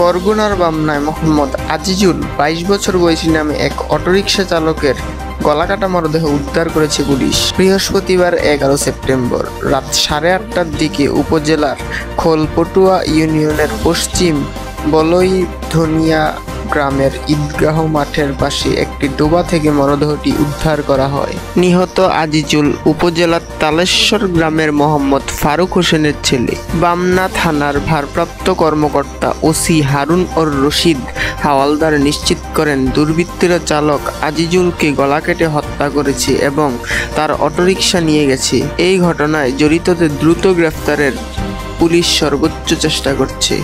বরগুনার বামনায় মোহাম্মদ আজিজুল ২২ বছর বয়সী নামে এক অটোরিকশা চালকের গলাকাটা মরদেহ উদ্ধার করেছে পুলিশ। বৃহস্পতিবার ১১ সেপ্টেম্বর রাত ৮:৩০টার দিকে উপজেলার খোলপটুয়া ইউনিয়নের পশ্চিম বলইধনিয়া গ্রামের ঈদগাহ মাঠের পাশে একটি ডোবা থেকে মরদেহটি উদ্ধার করা হয়। নিহত আজিজুল উপজেলার তালেশ্বর গ্রামের মোহাম্মদ ফারুক হোসেনের ছেলে। বামনা থানার ভারপ্রাপ্ত কর্মকর্তা ওসি হারুন অর রশিদ হাওলাদার নিশ্চিত করেন, দুর্বৃত্তরা চালক আজিজুলকে গলা কেটে হত্যা করেছে এবং তার অটোরিকশা নিয়ে গেছে। এই ঘটনায় জড়িতদের দ্রুত গ্রেফতারের পুলিশ সর্বোচ্চ চেষ্টা করছে।